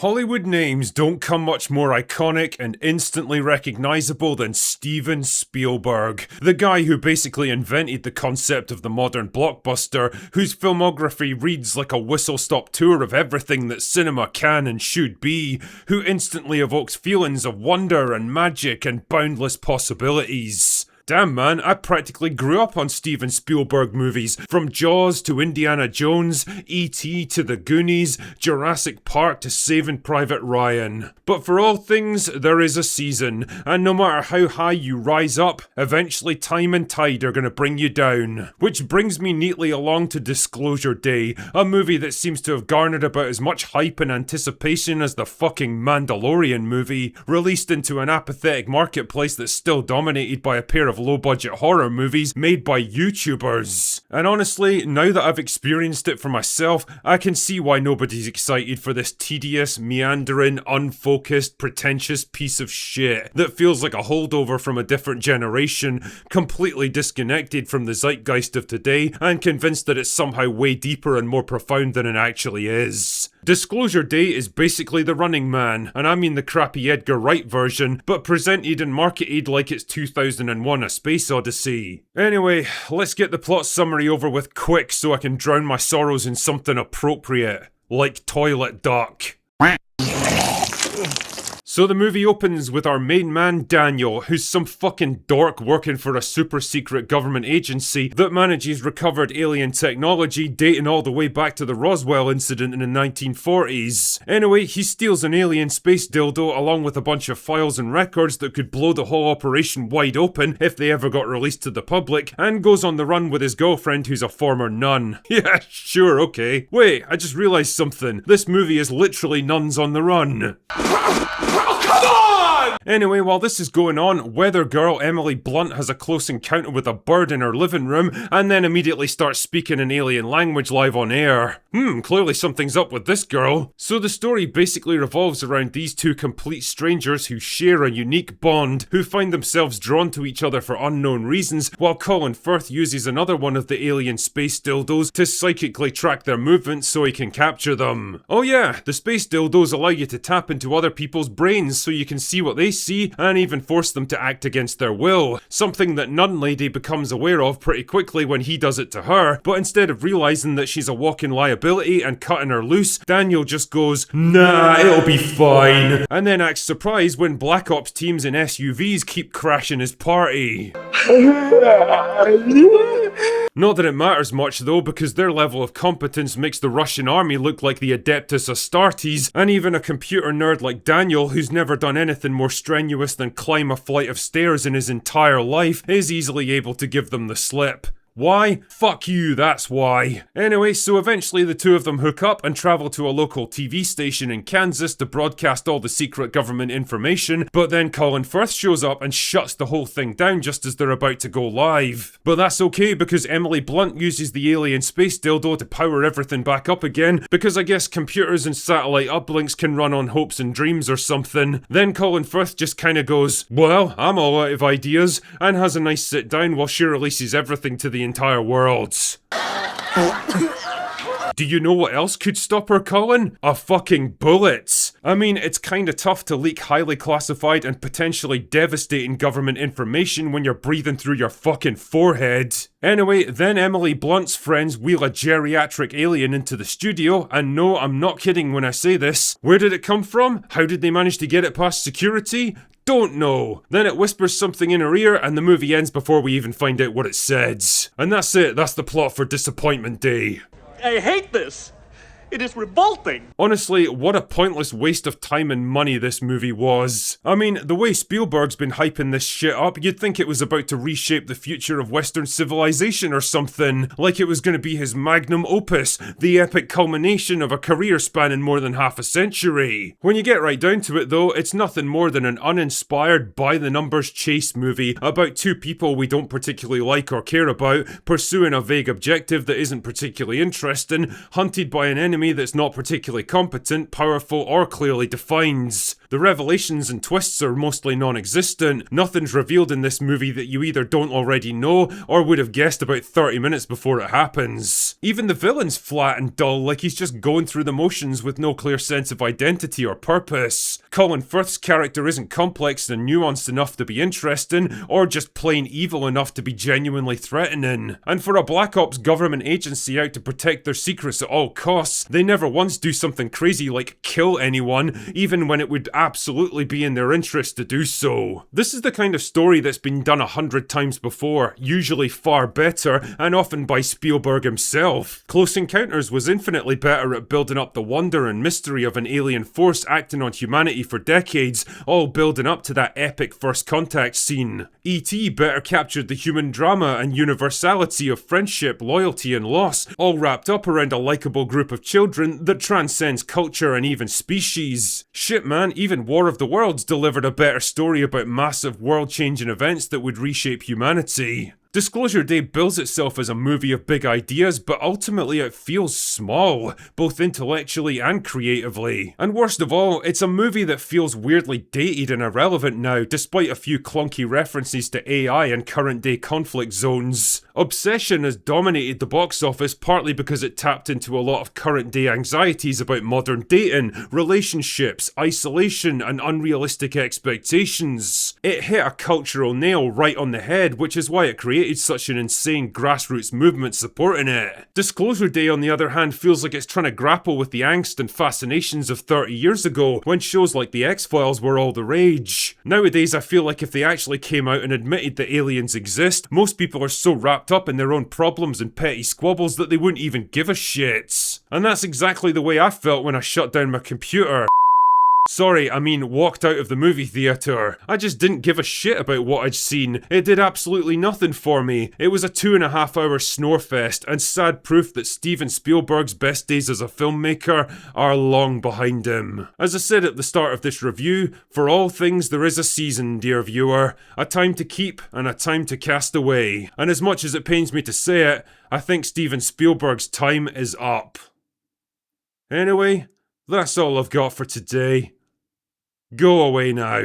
Hollywood names don't come much more iconic and instantly recognizable than Steven Spielberg, the guy who basically invented the concept of the modern blockbuster, whose filmography reads like a whistle-stop tour of everything that cinema can and should be, who instantly evokes feelings of wonder and magic and boundless possibilities. Damn man, I practically grew up on Steven Spielberg movies, from Jaws to Indiana Jones, E.T. to The Goonies, Jurassic Park to Saving Private Ryan. But for all things, there is a season, and no matter how high you rise up, eventually time and tide are gonna bring you down. Which brings me neatly along to Disclosure Day, a movie that seems to have garnered about as much hype and anticipation as the fucking Mandalorian movie, released into an apathetic marketplace that's still dominated by a pair of low-budget horror movies made by YouTubers. And honestly, now that I've experienced it for myself, I can see why nobody's excited for this tedious, meandering, unfocused, pretentious piece of shit that feels like a holdover from a different generation, completely disconnected from the zeitgeist of today, and convinced that it's somehow way deeper and more profound than it actually is. Disclosure Day is basically The Running Man, and I mean the crappy Edgar Wright version, but presented and marketed like it's 2001 A Space Odyssey. Anyway, let's get the plot summary over with quick so I can drown my sorrows in something appropriate, like Toilet Duck. So the movie opens with our main man Daniel, who's some fucking dork working for a super secret government agency that manages recovered alien technology dating all the way back to the Roswell incident in the 1940s. Anyway, he steals an alien space dildo along with a bunch of files and records that could blow the whole operation wide open if they ever got released to the public, and goes on the run with his girlfriend who's a former nun. Yeah, sure, okay. Wait, I just realized something. This movie is literally nuns on the run. Anyway, while this is going on, weather girl Emily Blunt has a close encounter with a bird in her living room, and then immediately starts speaking an alien language live on air. Clearly something's up with this girl. So the story basically revolves around these two complete strangers who share a unique bond, who find themselves drawn to each other for unknown reasons, while Colin Firth uses another one of the alien space dildos to psychically track their movements so he can capture them. Oh yeah, the space dildos allow you to tap into other people's brains so you can see what they see and even force them to act against their will, something that Nun Lady becomes aware of pretty quickly when he does it to her, but instead of realising that she's a walking liability and cutting her loose, Daniel just goes, "Nah, it'll be fine," and then acts surprised when Black Ops teams in SUVs keep crashing his party. Not that it matters much though, because their level of competence makes the Russian army look like the Adeptus Astartes, and even a computer nerd like Daniel, who's never done anything more strenuous than climb a flight of stairs in his entire life, is easily able to give them the slip. Why? Fuck you, that's why. Anyway, so eventually the two of them hook up and travel to a local TV station in Kansas to broadcast all the secret government information, but then Colin Firth shows up and shuts the whole thing down just as they're about to go live. But that's okay because Emily Blunt uses the alien space dildo to power everything back up again, because I guess computers and satellite uplinks can run on hopes and dreams or something. Then Colin Firth just kinda goes, "Well, I'm all out of ideas," and has a nice sit down while she releases everything to the entire world. Do you know what else could stop her, Colin? A fucking bullet. I mean, it's kinda tough to leak highly classified and potentially devastating government information when you're breathing through your fucking forehead. Anyway, then Emily Blunt's friends wheel a geriatric alien into the studio, and no, I'm not kidding when I say this. Where did it come from? How did they manage to get it past security? Don't know. Then it whispers something in her ear and the movie ends before we even find out what it says. And that's it, that's the plot for Disappointment Day. I hate this! It is revolting! Honestly, what a pointless waste of time and money this movie was. I mean, the way Spielberg's been hyping this shit up, you'd think it was about to reshape the future of Western civilization or something. Like it was gonna be his magnum opus, the epic culmination of a career spanning more than half a century. When you get right down to it though, it's nothing more than an uninspired, by-the-numbers chase movie about two people we don't particularly like or care about, pursuing a vague objective that isn't particularly interesting, hunted by an enemy enemy that's not particularly competent, powerful, or clearly defined. The revelations and twists are mostly non-existent. Nothing's revealed in this movie that you either don't already know or would have guessed about 30 minutes before it happens. Even the villain's flat and dull, like he's just going through the motions with no clear sense of identity or purpose. Colin Firth's character isn't complex and nuanced enough to be interesting, or just plain evil enough to be genuinely threatening. And for a Black Ops government agency out to protect their secrets at all costs, they never once do something crazy like kill anyone, even when it would absolutely be in their interest to do so. This is the kind of story that's been done 100 times before, usually far better, and often by Spielberg himself. Close Encounters was infinitely better at building up the wonder and mystery of an alien force acting on humanity for decades, all building up to that epic first contact scene. E.T. better captured the human drama and universality of friendship, loyalty, and loss, all wrapped up around a likeable group of children that transcends culture and even species. Shit man, even War of the Worlds delivered a better story about massive world-changing events that would reshape humanity. Disclosure Day bills itself as a movie of big ideas, but ultimately it feels small, both intellectually and creatively. And worst of all, it's a movie that feels weirdly dated and irrelevant now, despite a few clunky references to AI and current day conflict zones. Obsession has dominated the box office partly because it tapped into a lot of current day anxieties about modern dating, relationships, isolation, and unrealistic expectations. It hit a cultural nail right on the head, which is why it created such an insane grassroots movement supporting it. Disclosure Day, on the other hand, feels like it's trying to grapple with the angst and fascinations of 30 years ago, when shows like The X-Files were all the rage. Nowadays, I feel like if they actually came out and admitted that aliens exist, most people are so wrapped up in their own problems and petty squabbles that they wouldn't even give a shit. And that's exactly the way I felt when I shut down my computer. Sorry, I mean walked out of the movie theatre. I just didn't give a shit about what I'd seen. It did absolutely nothing for me. It was a 2.5 hour snorefest and sad proof that Steven Spielberg's best days as a filmmaker are long behind him. As I said at the start of this review, for all things there is a season, dear viewer. A time to keep and a time to cast away. And as much as it pains me to say it, I think Steven Spielberg's time is up. Anyway, that's all I've got for today. Go away now.